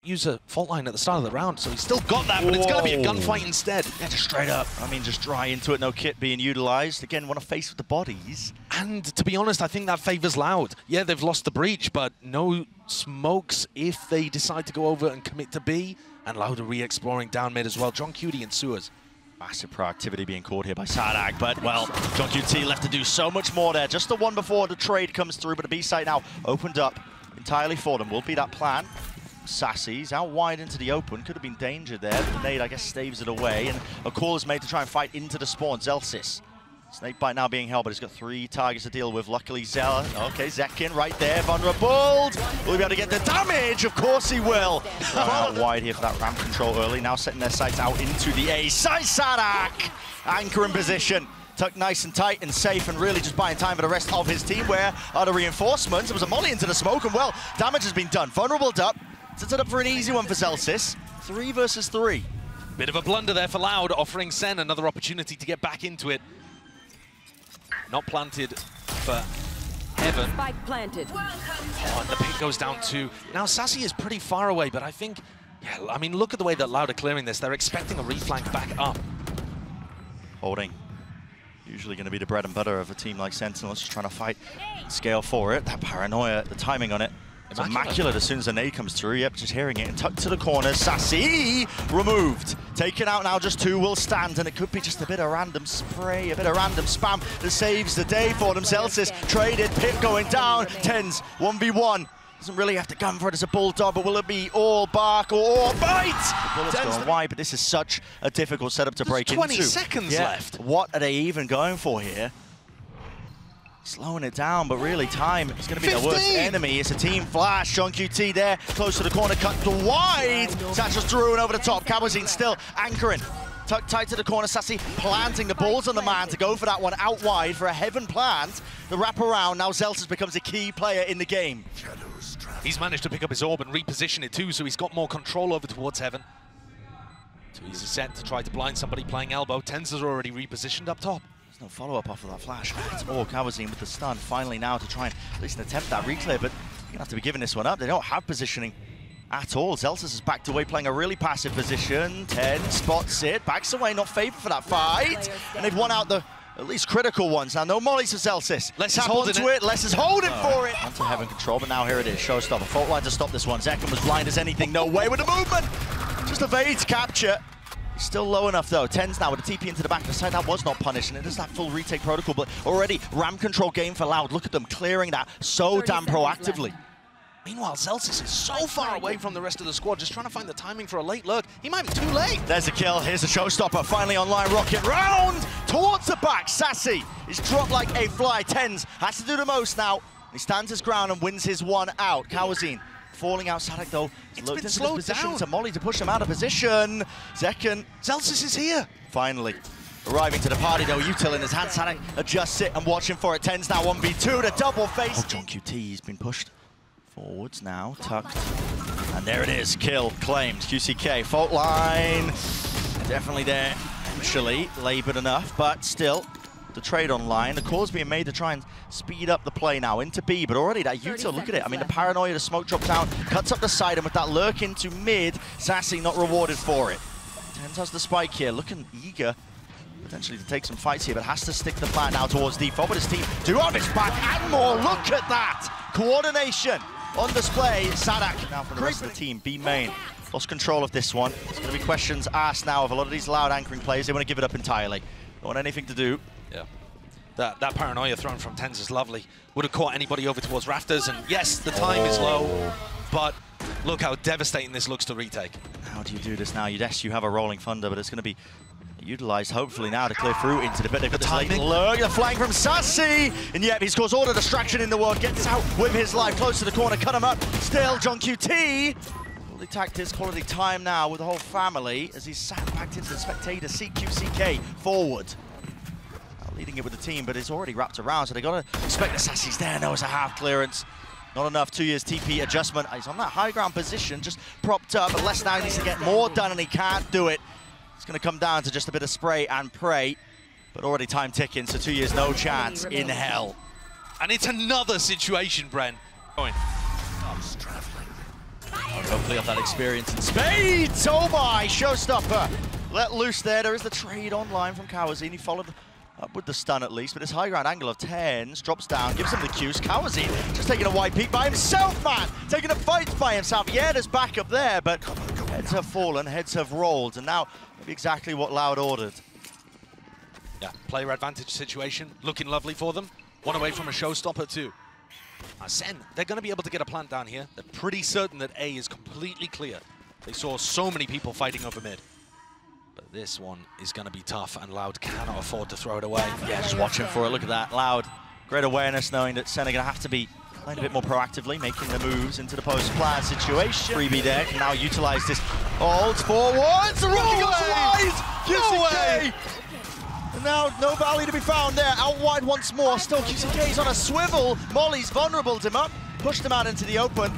use a fault line at the start of the round, so he's still got that, but it's going to be a gunfight instead. Yeah, just straight up. I mean, just dry into it, no kit being utilized. Again, want to face with the bodies. And to be honest, I think that favors Loud. Yeah, they've lost the breach, but no smokes if they decide to go over and commit to B. And Loud are re-exploring down mid as well. John Cutie and Sewers. Massive proactivity being caught here by Sadak, but, well, John QT left to do so much more there. Just the one before the trade comes through, but the B site now opened up entirely for them. Will be that plan. Sassy's out wide into the open. Could have been danger there, but the nade, I guess, staves it away. And a call is made to try and fight into the spawn. Zelsis. Snakebite now being held, but he's got 3 targets to deal with. Luckily, Zella. Okay, Zekin right there. Vulnerable. Will he be able to get the damage? Of course he will. Out wide here for that ramp control early. Now setting their sights out into the A side. Sadak. Anchor in position. Tucked nice and tight and safe, and really just buying time for the rest of his team. Where are the reinforcements? It was a molly into the smoke, and, well, damage has been done. Vulnerable up. Sets it up for an easy one for Zelsis. 3 versus 3. Bit of a blunder there for Loud, offering Sen another opportunity to get back into it. Not planted for Heaven. Spike planted. Oh, and the pick goes down to... Now, Sassy is pretty far away, but I think... Yeah, I mean, look at the way that Loud are clearing this. They're expecting a reflank back up. Holding. Usually going to be the bread and butter of a team like Sentinels, just trying to fight, scale for it. That paranoia, the timing on it. It's immaculate as soon as the nade comes through. Yep, just hearing it and tucked to the corner. Sassy removed. Taken out now, just 2 will stand, and it could be just a bit of random spray, a bit of random spam that saves the day for them. Celsius traded, Pip going down. TenZ 1v1. Doesn't really have to gun for it as a bulldog, but will it be all bark or all bite? The bullet's going wide, but this is such a difficult setup to break into. 20 seconds left. What are they even going for here? Slowing it down, but really time is going to be the worst enemy. It's a team flash. John QT there, close to the corner, cut to wide. Satchel's through and over the top. Kabazine still anchoring. Tucked tight to the corner. Sassy planting the balls on the man to go for that one out wide for a Heaven plant. The wraparound, now Zelsis becomes a key player in the game. He's managed to pick up his orb and reposition it too, so he's got more control over towards Heaven. Too easy set to try to blind somebody playing elbow. TenZ is already repositioned up top. No follow-up off of that flash. It's all Kabazine with the stun finally now to try and at least attempt that reclear, but you're going to have to be giving this one up. They don't have positioning at all. Zelsis is backed away, playing a really passive position. TenZ spots it, backs away, not favored for that fight. And they've won out the at least critical ones. Now, no mollies for Zelsis. Les is holding it. Les is holding for it. Onto Heaven control, but now here it is. Showstopper. Fault line to stop this one. Zekin was blind as anything. No way with the movement. Just evades capture. He's still low enough though. TenZ now with a TP into the back of the side. That was not punished, and it is that full retake protocol, but already ram control game for Loud. Look at them clearing that so damn proactively. Meanwhile, Zelsis is so far away from the rest of the squad, just trying to find the timing for a late lurk. He might be too late. There's a kill. Here's a showstopper. Finally online. Rocket round towards the back. Sassy is dropped like a fly. TenZ has to do the most now. He stands his ground and wins his one out. Kawazine falling out. Sadak though looked into the position to molly to push him out of position. Zekin. Zelsis is here. Finally arriving to the party though. Util in his hand. Sadak adjusts it and watching for it. TenZ now 1v2. The double face. Oh, John QT, he's been pushed forwards now, tucked, and there it is, kill claimed. QCK, fault line, definitely there, actually, laboured enough, but still, the trade online. The call's being made to try and speed up the play now into B, but already that Util, look at it, I mean, the paranoia, the smoke drops down, cuts up the side, and with that lurk into mid, Sassy not rewarded for it. TenZ has the spike here, looking eager, potentially to take some fights here, but has to stick the plan now towards default, but his team do have his back and more, look at that! Coordination on display. Sadak now for the rest of the team. B main lost control of this one. There's going to be questions asked now of a lot of these Loud anchoring players. They want to give it up entirely. Don't want anything to do. Yeah. That paranoia thrown from TenZ is lovely. Would have caught anybody over towards Rafters, and yes, the time is low, but look how devastating this looks to retake. How do you do this now? Yes, you have a rolling thunder, but it's going to be utilized hopefully now to clear through into the bit. They've got this late lurk, the flank from Sassy, and yet he's caused all the distraction in the world, gets out with his life, close to the corner, cut him up, still John QT. Quality tactics, quality time now with the whole family as he's sat back into the spectator, CQCK forward. Now leading it with the team, but it's already wrapped around, so they got to expect the Sassy's there, no, it's a half clearance. Not enough, 2 years TP adjustment, he's on that high ground position, just propped up, but Les now needs to get more done and he can't do it. It's going to come down to just a bit of spray and pray, but already time ticking, so 2 years, no chance in hell. And it's another situation, Bren. Going. Hopefully have that experience in spades. Oh my, showstopper. Let loose there. There is the trade online from Kawazin. He followed up with the stun at least, but his high ground angle of 10s drops down, gives him the cues. Kawazin just taking a wide peek by himself, man. Taking a fight by himself. Yeah, there's backup there, but heads have fallen, heads have rolled, and now maybe exactly what Loud ordered. Yeah, player advantage situation, looking lovely for them. One away from a showstopper too. Sen, they're going to be able to get a plant down here. They're pretty certain that A is completely clear. They saw so many people fighting over mid. But this one is going to be tough, and Loud cannot afford to throw it away. Yeah, just watching for it. Look at that. Loud, great awareness, knowing that Sen are going to have to be playing a bit more proactively, making the moves into the post-plan situation. Freebie there can now utilize this. Holds forwards. The rookie goes wide. No way. And now no Valley to be found there. Out wide once more. Still QCK's on a swivel. Molly's vulnerabled him up. Pushed him out into the open.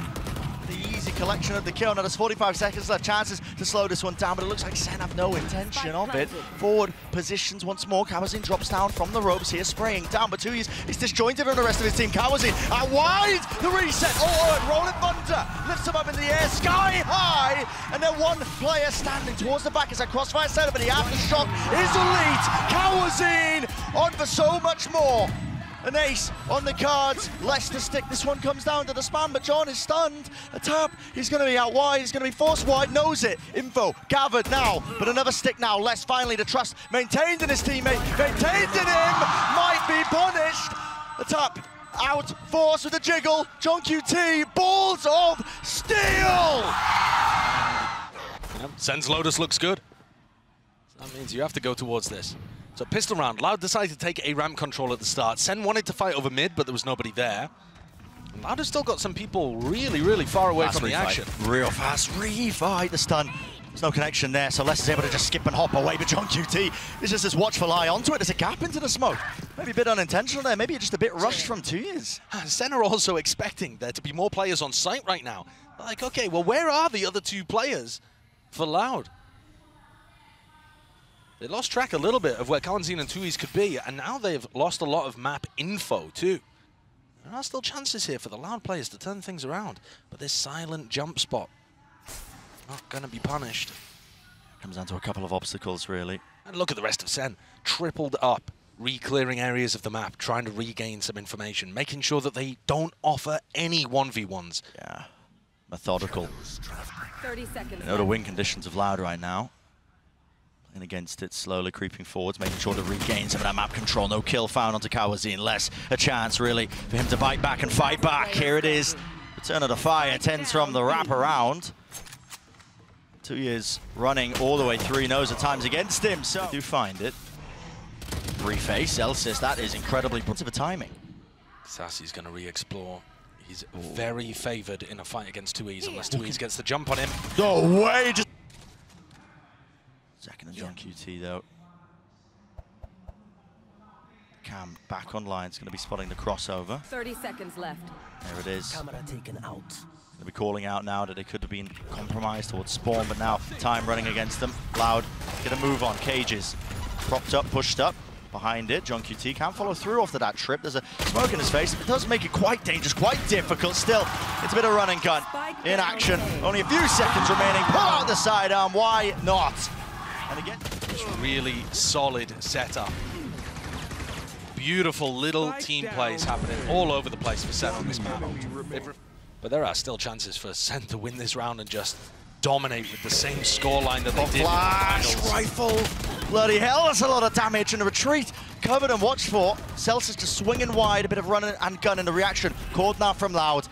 The easy collection of the kill. Now there's 45 seconds left. Chances to slow this one down, but it looks like Sen have no intention of it. Forward positions once more. Kawazin drops down from the ropes here, spraying down, but Tui's is disjointed on the rest of his team. Kawazin out wide. The reset. Oh, Rolling Thunder lifts him up in the air, sky high, and then one player standing towards the back as a crossfire setup, but the aftershock is elite. Kawazin on for so much more. An ace on the cards, less to stick. This one comes down to the spam, but John is stunned. A tap, he's going to be out wide, he's going to be forced wide, knows it. Info gathered now, but another stick now. Less finally the trust maintained in his teammate, maintained in him, might be punished. The tap, out, force with a jiggle. John QT, balls of steel! Yep. Sen's Lotus looks good. That means you have to go towards this. So pistol round. Loud decided to take a ramp control at the start. Sen wanted to fight over mid, but there was nobody there. And Loud has still got some people really, really far away from the action. Real fast refight. The stun. There's no connection there, so Les is able to just skip and hop away, but John QT is just this watchful eye onto it. There's a gap into the smoke. Maybe a bit unintentional there, maybe just a bit rushed from Tuyes. Sen are also expecting there to be more players on site right now. They're like, okay, well, where are the other two players for Loud? They lost track a little bit of where Kawazin and Tui's could be, and now they've lost a lot of map info too. There are still chances here for the Loud players to turn things around, but this silent jump spot, not going to be punished. Comes down to a couple of obstacles, really. And look at the rest of Sen, tripled up, re-clearing areas of the map, trying to regain some information, making sure that they don't offer any 1v1s. Yeah, methodical. 30 seconds. You know the win conditions of Loud right now. And against it, slowly creeping forwards, making sure to regain some of that map control. No kill found onto Kawazin. Less a chance, really, for him to bite back and fight back. Here it is. Return of the fire. 10s from the wraparound. 2 years running all the way through. He knows the time's against him, so do find it. Reface, Elsis, that is incredibly of a timing. Sassy's going to re-explore. He's very favored in a fight against Tui's, unless Tui's gets the jump on him. No way! Second and John QT though. Cam back online. It's going to be spotting the crossover. 30 seconds left. There it is. Camera taken out. Going to be calling out now that they could have been compromised towards spawn, but now time running against them. Loud, get a move on. Cages propped up, pushed up. Behind it, John QT can't follow through after that trip. There's a smoke in his face. It does make it quite dangerous, quite difficult. Still, it's a bit of run and gun in action. Only a few seconds remaining. Pull out the sidearm. Why not? And again, just really solid setup. Beautiful little team plays happening all over the place for Sen on this map. But there are still chances for Sen to win this round and just dominate with the same scoreline that they did. Flash rifle. Bloody hell, that's a lot of damage. And a retreat covered and watched for. Celsius just swinging wide, a bit of run and gun in the reaction. Called now from Loud.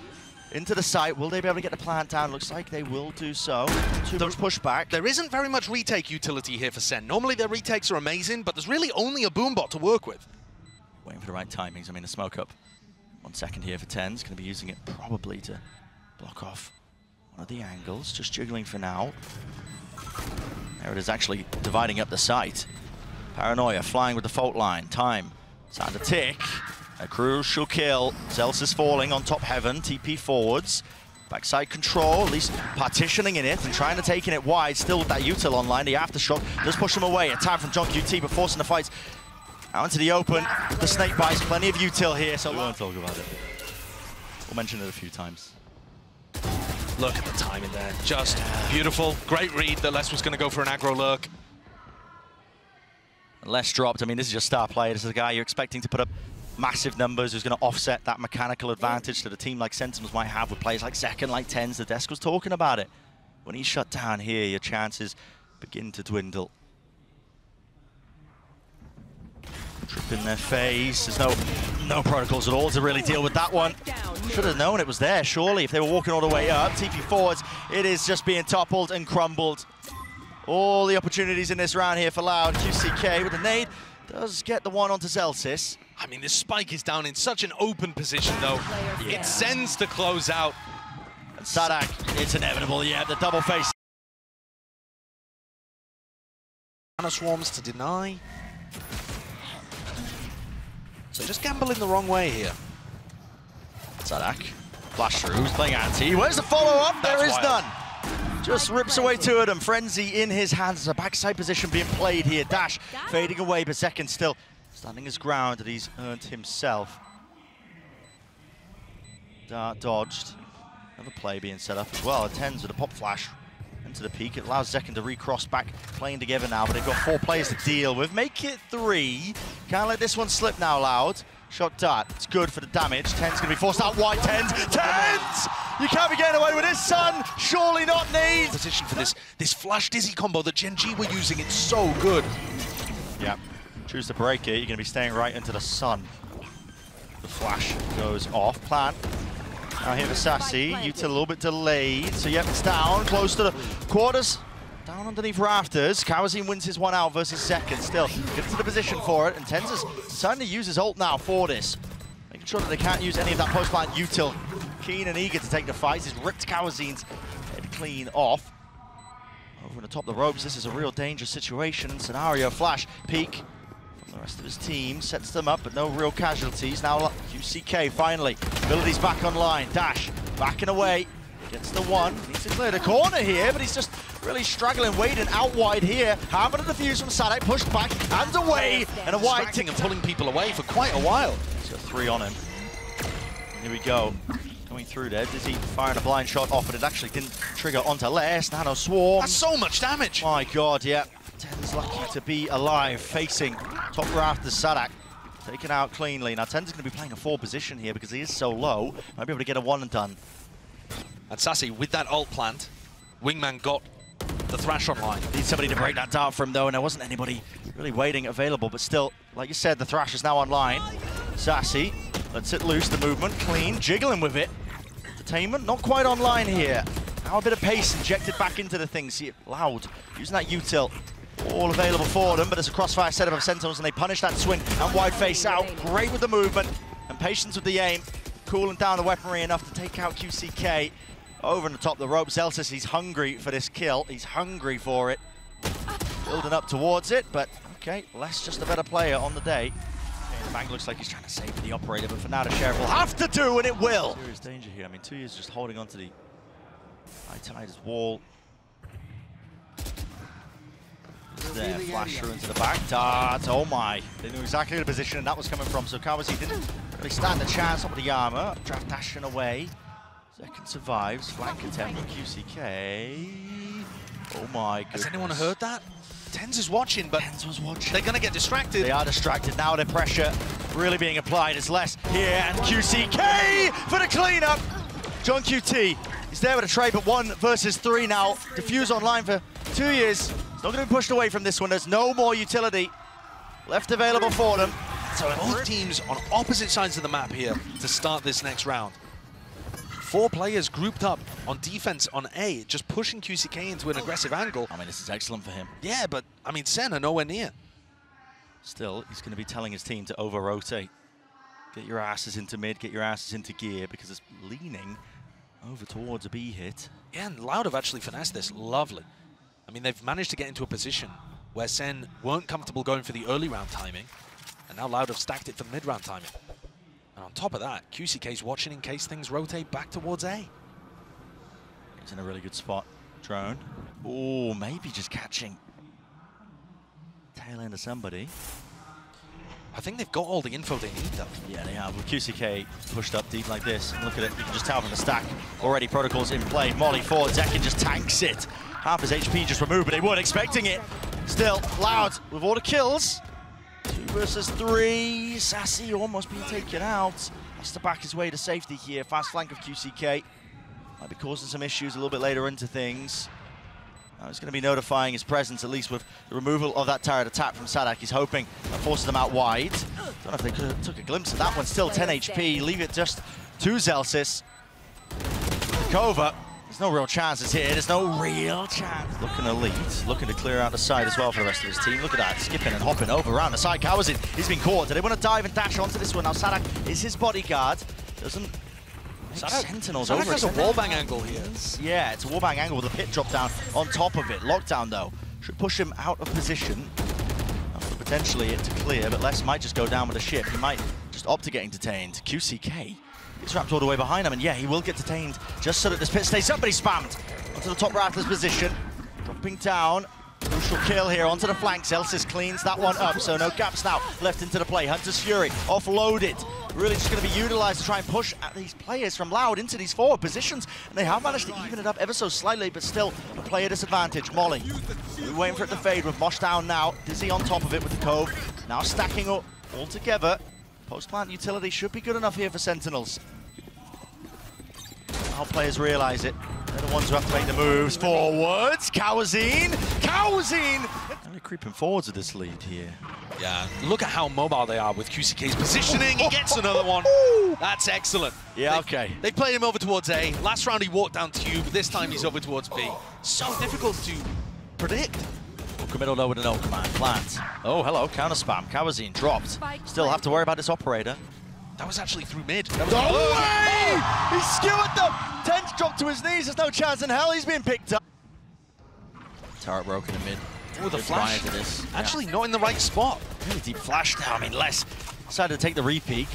Into the site. Will they be able to get the plant down? Looks like they will do so. Too much pushback. There isn't very much retake utility here for Sen. Normally their retakes are amazing, but there's really only a boombot to work with. Waiting for the right timings. I mean, the smoke up. 1 second here for 10's. Going to be using it probably to block off one of the angles. Just jiggling for now. There it is, actually dividing up the site. Paranoia flying with the fault line. Time. Time to tick. A crucial kill. Celsius falling on top heaven. TP forwards. Backside control, at least partitioning in it and trying to take it wide. Still with that util online. The aftershock does push him away. A tag from John QT, but forcing the fight out into the open. The snake bites. Plenty of util here, so we won't talk about it. We'll mention it a few times. Look at the timing there. Just beautiful. Great read that Les was going to go for an aggro lurk. Les dropped. I mean, this is your star player. This is a guy you're expecting to put up massive numbers, who's going to offset that mechanical advantage that a team like Sentinels might have with players like Second, like Tens. The desk was talking about it. When he's shut down here, your chances begin to dwindle. Trip in their face. There's no protocols at all to really deal with that one. Should have known it was there, surely, if they were walking all the way up. TP forwards, it is just being toppled and crumbled. All the opportunities in this round here for Loud. QCK with a nade does get the one onto Zellsis. I mean, this spike is down in such an open position, though. It sends to close out. And Sadak, it's inevitable, yeah, the double face. Swarms to deny. So just gambling the wrong way here. Sadak, flash through, who's playing anti. Where's the follow-up? There is none. Just rips away two of them. Frenzy in his hands. A backside position being played here. Dash fading away, but Second still standing his ground that he's earned himself. Dart dodged. Another play being set up as well. Tens with a pop flash into the peak. It allows Second to recross back, playing together now, but they've got 4 players to deal with. Make it 3. Can't let this one slip now, Loud. Shot Dart, it's good for the damage. Tens gonna be forced out wide. Tens! You can't be getting away with this, son! Surely not Need! Position for this flash dizzy combo that Gen G were using, it's so good. Yeah, choose to break it, you're gonna be staying right into the sun. The flash goes off, plant. Now here for Sassy, Util a little bit delayed, so yep, it's down, close to the quarters. Down underneath rafters, Kawazine wins his one out versus Second. Still, gets to the position for it, and Tens is starting to use his ult now for this. Making sure that they can't use any of that post-plant. Util, keen and eager to take the fight. He's ripped Kawazine's head clean off. Over the top of the ropes, this is a real dangerous situation. Scenario, flash, peek. The rest of his team sets them up, but no real casualties. Now QCK finally, abilities back online. Dash, backing away. Gets the one, needs to clear the corner here, but he's just really struggling, waiting out wide here. Hammer to the defuse from Sadak, pushed back and away, and a wide tick and pulling people away for quite a while. He's got 3 on him. Here we go, coming through there. Dizzy firing a blind shot off, but it actually didn't trigger onto Les. Nano Swarm. That's so much damage. My God, yeah. Ten's lucky to be alive, facing top rafters Sadak. Taken out cleanly. Now Ten's going to be playing a 4 position here because he is so low. Might be able to get a 1 and done. And Sassy, with that ult plant, Wingman got the Thrash online. Need somebody to break that dart for him, though, and there wasn't anybody really waiting available. But still, like you said, the Thrash is now online. Sassy lets it loose, the movement, clean, jiggling with it. Entertainment, not quite online here. Now a bit of pace injected back into the thing. See it Loud, using that util. All available for them, but it's a crossfire setup of Sentinels, and they punish that swing and wide face out. Great with the movement and patience with the aim. Cooling down the weaponry enough to take out QCK. Over on the top of the rope, Zellsis, he's hungry for this kill. He's hungry for it. Building up towards it, but okay, Les just a better player on the day. Okay, the bank looks like he's trying to save the operator, but for now the Sheriff will have to do, and it will. Serious danger here. I mean, 2 years just holding on to the Titan's wall. There, flash through into the back. Dart, oh my. They knew exactly the position that was coming from, so Kawazine didn't really stand a chance up with the armor. Draft dashing away. Second survives, flank attempt from QCK. Oh my goodness. Has anyone heard that? Tens is watching, but Tens was watching. They're going to get distracted. They are distracted. Now the pressure really being applied. It's Les here, and QCK for the cleanup. John QT, he's there with a trade, but 1 versus 3 now. Diffuse online for 2 years. He's not going to be pushed away from this one. There's no more utility left available for them. So both teams on opposite sides of the map here to start this next round. 4 players grouped up on defense on A, just pushing QCK into an aggressive angle. I mean, this is excellent for him. Yeah, but, I mean, Sen are nowhere near. Still, he's going to be telling his team to over-rotate. Get your asses into mid, get your asses into gear, because it's leaning over towards a B hit. Yeah, and Loud have actually finessed this lovely. I mean, they've managed to get into a position where Sen weren't comfortable going for the early round timing, and now Loud have stacked it for the mid-round timing. And on top of that, QCK's watching in case things rotate back towards A. He's in a really good spot. Drone. Oh, maybe just catching tail end of somebody. I think they've got all the info they need, though. Yeah, they have. With QCK pushed up deep like this, look at it, you can just tell from the stack. Already protocols in play. Molly forward, Zekin just tanks it. Half his HP just removed, but they weren't expecting it. Still, Loud with all the kills. 2 versus 3. Sassy almost being taken out. Has to back his way to safety here. Fast flank of QCK. Might be causing some issues a little bit later into things. Now he's going to be notifying his presence, at least with the removal of that turret attack from Sadak. He's hoping that forces them out wide. Don't know if they could have took a glimpse of that one. Still 10 HP. Leave it just to Zellsis. Kova. There's no real chances here. There's no real chance. Looking elite. Looking to clear out the side as well for the rest of his team. Look at that. Skipping and hopping over around the side. Kawazin, he's been caught. Do they want to dive and dash onto this one? Now Sadak is his bodyguard. Doesn't... Sentinels Sadak over. has a wallbang angle here. Yeah, it's a wallbang angle with a pit drop down on top of it. Lockdown, though, should push him out of position. For potentially it to clear, but Les might just go down with a ship. He might just opt to getting detained. QCK is wrapped all the way behind him, and yeah, he will get detained just so that this pit stays up, but he's spammed onto the top Rattler's position. Dropping down. Crucial kill here onto the flanks. Zellsis cleans that one up, so no gaps now left into the play. Hunter's Fury offloaded. Really just going to be utilized to try and push at these players from Loud into these forward positions. And they have managed to even it up ever so slightly, but still a player disadvantage. Molly, we're waiting for it to fade with Mosh down now. Dizzy on top of it with the Cove. Now stacking up all together. Post-plant utility should be good enough here for Sentinels. How players realize it. They're the ones who have to make the moves. Forwards, Kawazin! Kawazin! They're creeping forwards with this lead here. Yeah, look at how mobile they are with QCK's positioning. He gets another one. That's excellent. Yeah, okay. They played him over towards A. Last round he walked down Tube. This time he's over towards B. So difficult to predict. Hook middle though with an no command. Plant. Oh, hello, counter spam. Kawazin dropped. Still have to worry about this operator. That was actually through mid. That was He skewered them! Tense dropped to his knees. There's no chance in hell he's being picked up. Turret broken in mid. Oh, the flash. To this. Actually not in the right spot. Really deep flash now. I mean, Les decided to take the re-peek.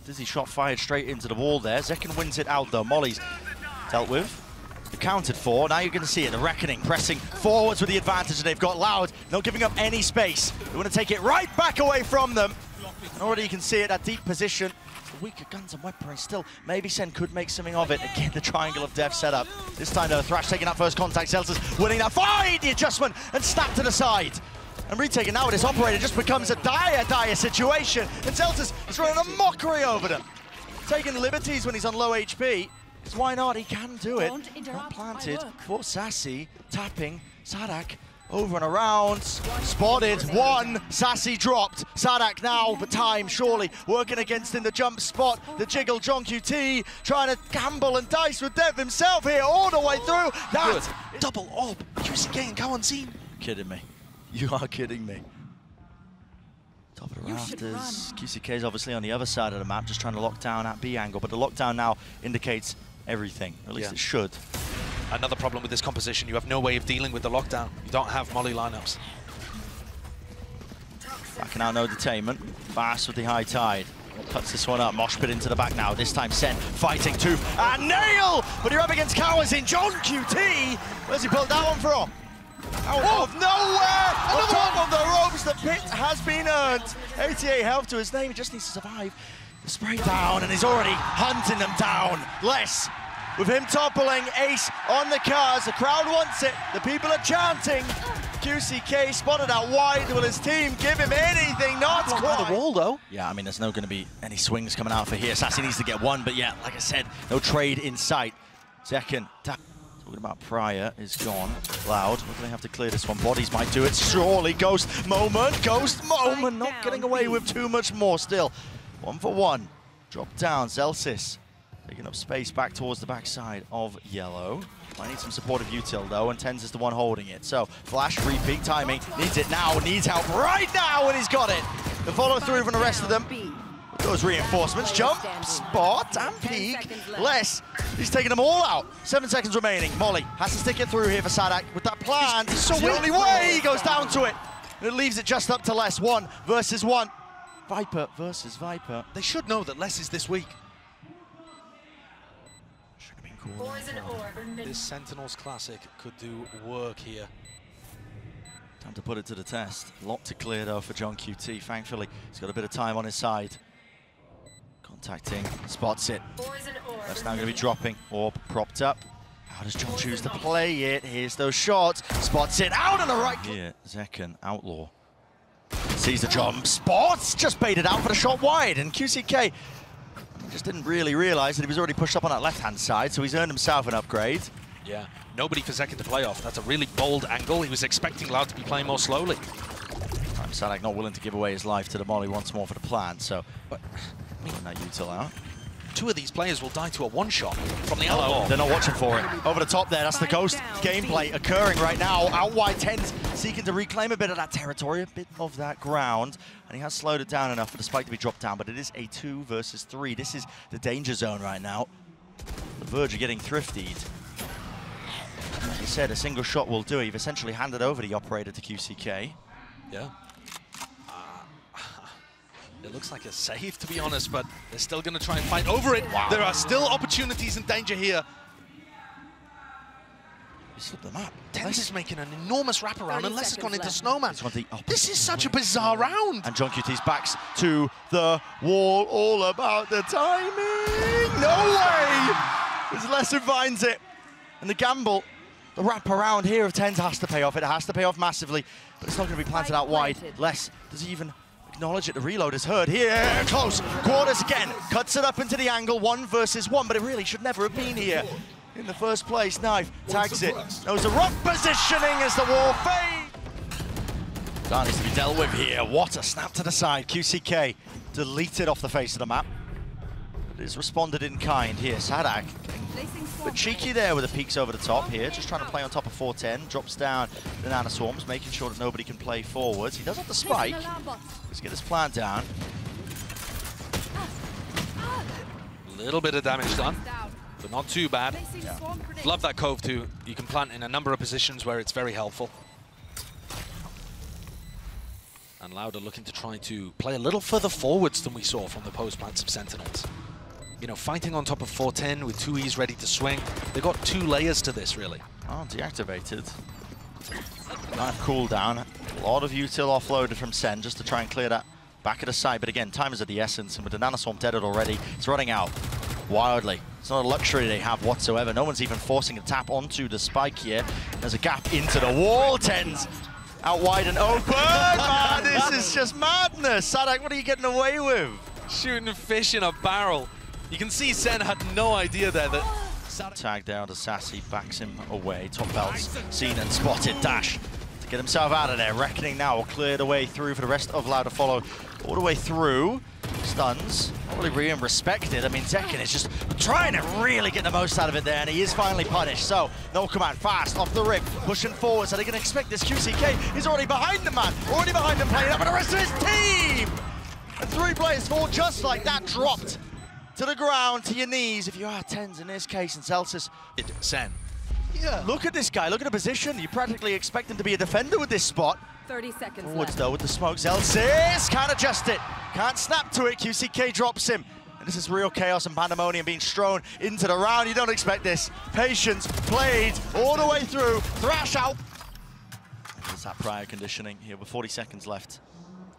Dizzy shot fired straight into the wall there. Zekin wins it out though. Molly's dealt with. Accounted for. Now you're going to see it. The Reckoning pressing forwards with the advantage that they've got. Loud, not giving up any space. They want to take it right back away from them. And already you can see it at deep position. The weaker guns and weaponry still. Maybe Sen could make something of it. Again, the triangle of death set up. This time though, Thrash taking that first contact. Zellsis winning that fight. The adjustment and snap to the side. And retaking now with this operator just becomes a dire situation. And Zellsis is running a mockery over them. Taking liberties when he's on low HP. Because why not? He can do it. Not planted for Sassy. Tapping. Sadak. Over and around, spotted, one, Sassy dropped, Sadak now, but time surely working against in the jump spot, the jiggle, John QT trying to gamble and dice with death himself here all the way through. That double orb, QCK and Kawazin. Kidding me, you are kidding me. Top of the rafters, QCK is obviously on the other side of the map, just trying to lock down at B angle, but the lockdown now indicates everything, or at least it should. Another problem with this composition, you have no way of dealing with the lockdown. You don't have Molly lineups. Backing out, no detainment. Fast with the high tide. Cuts this one up. Mosh pit into the back now. This time Sen fighting too. And Nail! But you're up against Kawazin. John QT! Where's he pulled that one from? Out of nowhere! On top of the ropes, the pit has been earned. 88 health to his name. He just needs to survive. The spray down, and he's already hunting them down. Les. With him toppling, Ace on the cars, the crowd wants it, the people are chanting. QCK spotted out wide, will his team give him anything? Not quite. The wall though. Yeah, I mean, there's not going to be any swings coming out for here. Sassy needs to get one, but yeah, like I said, no trade in sight. Talking about Pryor is gone. Loud, we're going to have to clear this one. Bodies might do it, surely. Ghost moment, not getting away with too much more still. 1 for 1, drop down, Zellsis. Taking up space back towards the backside of Yellow. Might need some supportive util though, and Tens is the one holding it. So, flash, repeat, timing, needs it now, needs help right now, and he's got it. The follow through from the rest of them. Those reinforcements, jump, spot, and peek. Les, he's taking them all out. 7 seconds remaining. Molly has to stick it through here for Sadak with that plan. It's the only way he goes down to it. And it leaves it just up to Les. 1 versus 1. Viper versus Viper. They should know that Les is this week. Poison orb. This Sentinels Classic could do work here. Time to put it to the test. Lot to clear though for John QT. Thankfully, he's got a bit of time on his side. Contacting, spots it. That's now going to be dropping. Orb propped up. How does John choose to play it? Here's those shots. Spots it out on the right. Here, Zekken, Outlaw. Sees the jump. Spots! Just baited out for the shot wide. And QCK just didn't really realize that he was already pushed up on that left-hand side, so he's earned himself an upgrade. Yeah, nobody for Zekken to play off. That's a really bold angle. He was expecting Loud to be playing more slowly. Sadak not willing to give away his life to the molly once more for the plant, so but that util out. Two of these players will die to a one-shot from the Outlaw. They're not watching for it. Over the top there, that's the Ghost gameplay occurring right now. Out wide, TenZ seeking to reclaim a bit of that territory, a bit of that ground. And he has slowed it down enough for the spike to be dropped down, but it is a 2 versus 3. This is the danger zone right now. The Verge are getting thriftied. Like I said, a single shot will do it. You've essentially handed over the operator to QCK. Yeah. It looks like a save, to be honest, but they're still going to try and fight over it. Wow. There are still opportunities and danger here. You slipped the map. TenZ is making an enormous wraparound, unless it's gone into Snowman. This is such a bizarre round. And John QT's backs to the wall, all about the timing. No way! As Lesson finds it. And the gamble, the wraparound here of TenZ has to pay off. It has to pay off massively, but it's not going to be planted out wide. Les, does he even acknowledge it? The reload is heard here. Close quarters again. Cuts it up into the angle. 1 versus 1, but it really should never have been here in the first place. Knife tags it. Knows the rock positioning as the wall fades. That needs to be dealt with here. What a snap to the side. QCK deleted off the face of the map. It is responded in kind here. Sadak but cheeky there with the peaks over the top here, just trying to play on top of 410, drops down the Nana Swarms, making sure that nobody can play forwards. He does have the spike. Let's get this plant down. A little bit of damage done, but not too bad. Yeah. Love that Cove too. You can plant in a number of positions where it's very helpful. And Lauda looking to try to play a little further forwards than we saw from the post plants of Sentinels. You know, fighting on top of 410 with 2Es ready to swing. They've got 2 layers to this, really. Oh, deactivated. Knife cooldown. A lot of util offloaded from Sen just to try and clear that back of the side. But again, time is of the essence, and with the Nanoswarm deaded already, it's running out wildly. It's not a luxury they have whatsoever. No one's even forcing a tap onto the spike here. There's a gap into the wall. TenZ out wide and open. Man, this is just madness. Sadak, what are you getting away with? Shooting fish in a barrel. You can see Sen had no idea there that... Tagged down to Sassy, backs him away. Top belts seen and spotted. Dash to get himself out of there. Reckoning now will clear the way through for the rest of Loud to follow all the way through. Stuns, not really being respected. I mean, Zekken is just trying to really get the most out of it there, and he is finally punished. So, no command, fast, off the rip, pushing forward. So they're going to expect this. QCK is already behind the man, already behind him, playing up with the rest of his team! And 3 players fall just like that, dropped to the ground, to your knees, if you are TenZ in this case, and Celsius. Sen. Yeah. Look at this guy, look at the position. You practically expect him to be a defender with this spot. 30 seconds Forwards left. though with the smoke. Celsius can't adjust it, can't snap to it. QCK drops him. And this is real chaos and pandemonium being strewn into the round. You don't expect this. Patience played all the way through. Thrash out. There's that prior conditioning here with 40 seconds left.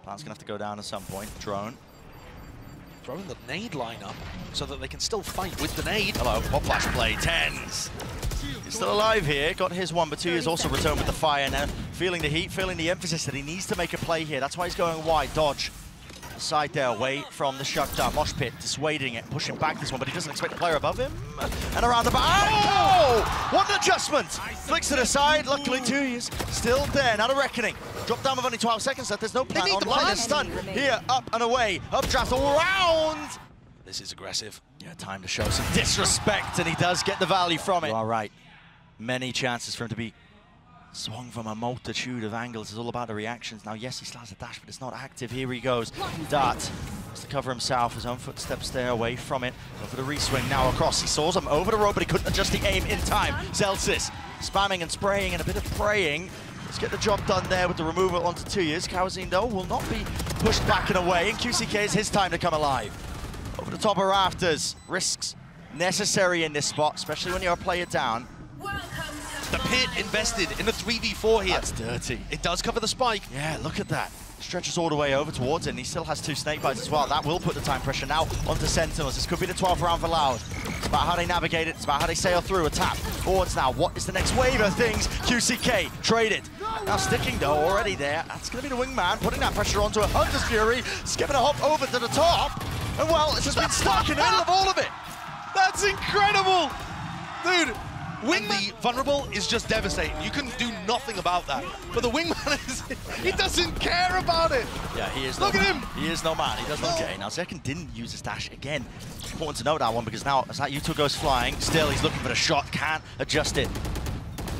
Plan's gonna have to go down at some point. Drone. Throwing the nade lineup so that they can still fight with the nade. Hello, pop flash play. TenZ. He's still alive here. Got his one, but 2Es also returned with the fire now. Feeling the heat, feeling the emphasis that he needs to make a play here. That's why he's going wide. Dodge. Side there, away from the shutdown. Mosh pit, dissuading it, pushing back this one, but he doesn't expect the player above him. And around the back. Oh! What an adjustment! Flicks to the side. Luckily, 2Es still there. Now the reckoning. Drop down with only 12 seconds left. There's no plan on line. Stun here, up and away. Updraft all around. This is aggressive. Yeah, time to show some disrespect, and he does get the value from it. You are right. Many chances for him to be swung from a multitude of angles. It's all about the reactions. Now, yes, he still has a dash, but it's not active. Here he goes. Dart has to cover himself. His own footsteps there away from it. Go for the reswing now across. He saws him over the rope, but he couldn't adjust the aim in time. Celsius spamming and spraying and a bit of praying. Let's get the job done there with the removal onto 2Es. Kawazine, though, will not be pushed back and away, and QCK is his time to come alive. Over the top of rafters. Risks necessary in this spot, especially when you're a player down. The pit invested in a 3v4 here. That's dirty. It does cover the spike. Yeah, look at that. Stretches all the way over towards it, and he still has 2 snake bites as well. That will put the time pressure now onto Sentinels. This could be the 12th round for Loud. It's about how they navigate it. It's about how they sail through. A tap forwards now. What is the next wave of things? QCK traded. Now sticking though already there. That's going to be the wingman putting that pressure onto a Hunter's Fury. Skipping a hop over to the top. And well, it's just been stuck in the middle of all of it. That's incredible! Dude, the vulnerable is just devastating. You can do nothing about that. But the wingman, he doesn't care about it. Yeah, he is. Look at him. He is no man. He does not care. Now, Zekken didn't use his dash again. Important to note that one because now as that U2 goes flying, still he's looking for the shot. Can't adjust it.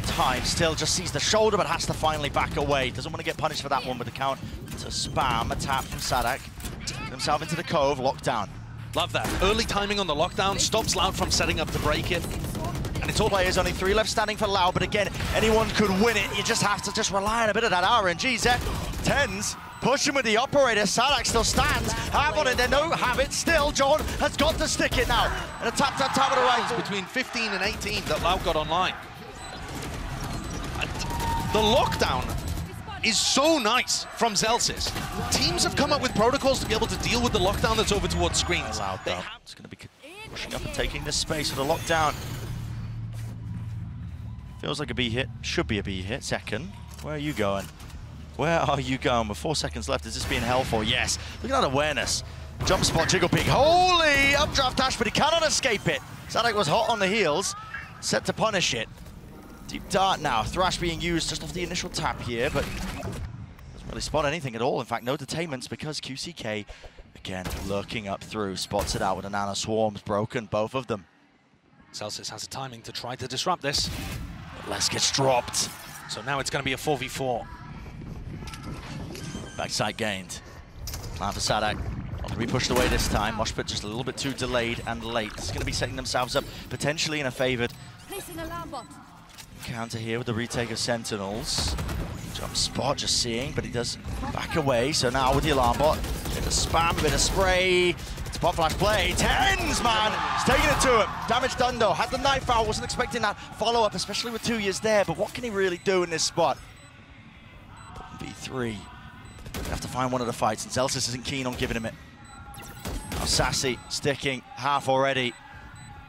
Time still just sees the shoulder, but has to finally back away. Doesn't want to get punished for that one with the count to spam. A tap from Sadak. Get himself into the cove. Lockdown. Love that. Early timing on the lockdown stops Loud from setting up to break it. And it's all players, only 3 left standing for Loud, but again, anyone could win it. You just have to rely on a bit of that RNG. Zek, Tens, pushing with the operator. Sadak still stands. Have on it, they don't have it. Still, John has got to stick it now. And a tap of the right. Between 15 and 18 that Loud got online. And the lockdown is so nice from Zellsis. Teams have come up with protocols to be able to deal with the lockdown that's over towards screens. Loud though. It's going to be pushing up and taking this space for the lockdown. Feels like a B hit. Should be a B hit. Second. Where are you going? Where are you going? With 4 seconds left, is this being held for? Yes. Look at that awareness. Jump spot, jiggle peek. Holy! Updraft dash, but he cannot escape it. Sadak was hot on the heels. Set to punish it. Deep dart now. Thrash being used just off the initial tap here, but doesn't really spot anything at all. In fact, no detainments because QCK, again, lurking up through. Spots it out with a nano swarms. Broken, both of them. Zellsis has the timing to try to disrupt this. Les gets dropped. So now it's going to be a 4v4. Backside gained. Plan for Sadak. Not going to be pushed away this time. Moshpit just a little bit too delayed and late. It's going to be setting themselves up potentially in a favoured counter here with the retake of Sentinels. Jump spot just seeing, but he does back away. So now with the alarm bot, bit of spam, a bit of spray. Spot flash play. Tens, man! He's taking it to him. Damage done though. Had the knife out. Wasn't expecting that follow-up, especially with 2 years there. But what can he really do in this spot? V3. Gonna have to find one of the fights, and Zellsis isn't keen on giving him it. Now Sassy sticking half already.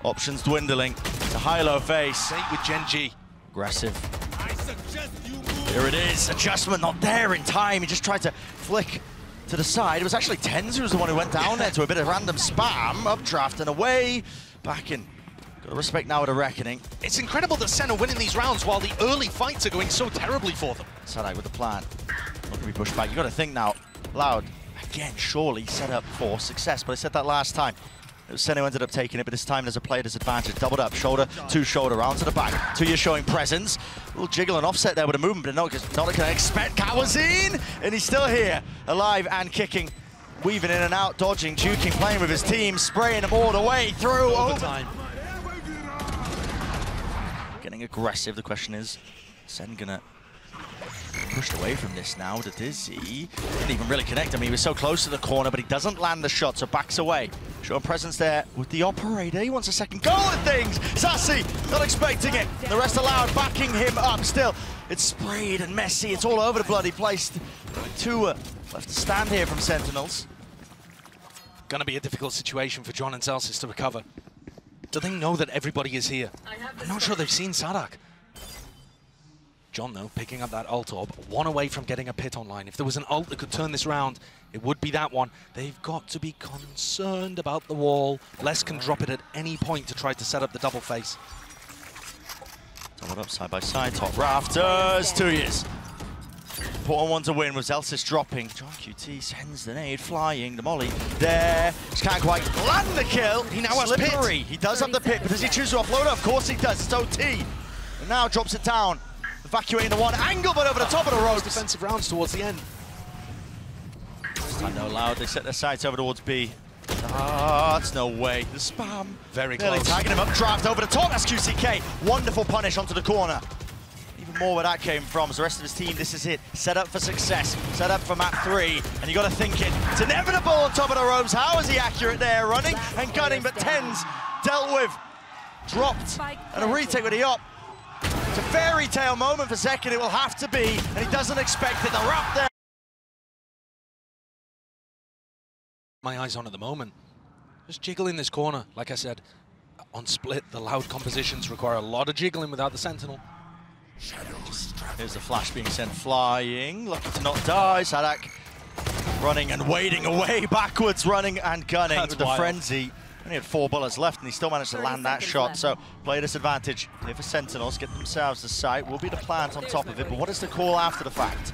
Options dwindling. The high-low face. Same with Gen G. Aggressive. Here it is. Adjustment not there in time. He just tried to flick to the side. It was actually Tens who was the one who went down there to a bit of random spam. Updraft and away. Back in. Got to respect now with a reckoning. It's incredible that Sen are winning these rounds while the early fights are going so terribly for them. Sadak with the plan. Not going to be pushed back. You got to think now. Loud, again, surely set up for success. But I said that last time. It was Sen who ended up taking it, but this time there's a player disadvantage. Doubled up, shoulder to shoulder, round to the back. 2 years showing presence. A little jiggle and offset there with a movement, but not going to expect Kawazine. And he's still here, alive and kicking. Weaving in and out, dodging, juking, playing with his team, spraying them all the way through. Overtime. Getting aggressive. The question is, Sen gonna pushed away from this now. The Dizzy didn't even really connect him. He was so close to the corner, but he doesn't land the shot, so backs away. Showing presence there with the operator. He wants a second go at things. Sassy, not expecting it. The rest allowed, backing him up still. It's sprayed and messy. It's all over the bloody place. 2 left to stand here from Sentinels. Gonna be a difficult situation for John and Zellsis to recover. Do they know that everybody is here? I'm not sure they've seen Sadak. John, though, picking up that ult orb, 1 away from getting a pit online. If there was an ult that could turn this round, it would be that one. They've got to be concerned about the wall. Les can drop it at any point to try to set up the double face. Doubled up side by side, top rafters, 2 years. Important one to win with Zellsis dropping. John QT sends the nade, flying, the molly there. Just can't quite land the kill. He now has pit. He does have the pit, but does he choose to offload it? Of course he does, it's OT. And now drops it down. Evacuating the one angle, but over the top of the ropes. Defensive rounds towards the end. This time no Loud, they set their sights over towards B. Ah, it's no way. The spam. Very Nearly close. tagging him up, draft over the top. That's QCK. Wonderful punish onto the corner. Even more where that came from. As the rest of his team, this is it. Set up for success. Set up for map 3. And you got to think it. It's inevitable on top of the ropes. How is he accurate there? Running and gunning, but Tens dealt with. Dropped. And a retake with the op. It's a fairy tale moment for Zekken, it will have to be, and he doesn't expect it. They're up there. My eyes on at the moment. Just jiggle in this corner. Like I said, on split, the loud compositions require a lot of jiggling without the Sentinel. Here's the flash being sent flying. Lucky to not die. Sadak running and wading away backwards, running and gunning. That's with the wild. frenzy. Only had 4 bullets left, and he still managed to 30 land that seconds shot. left. So, player disadvantage here for Sentinels. Get themselves the site. Will be the plant on top of it, but what is the call after the fact?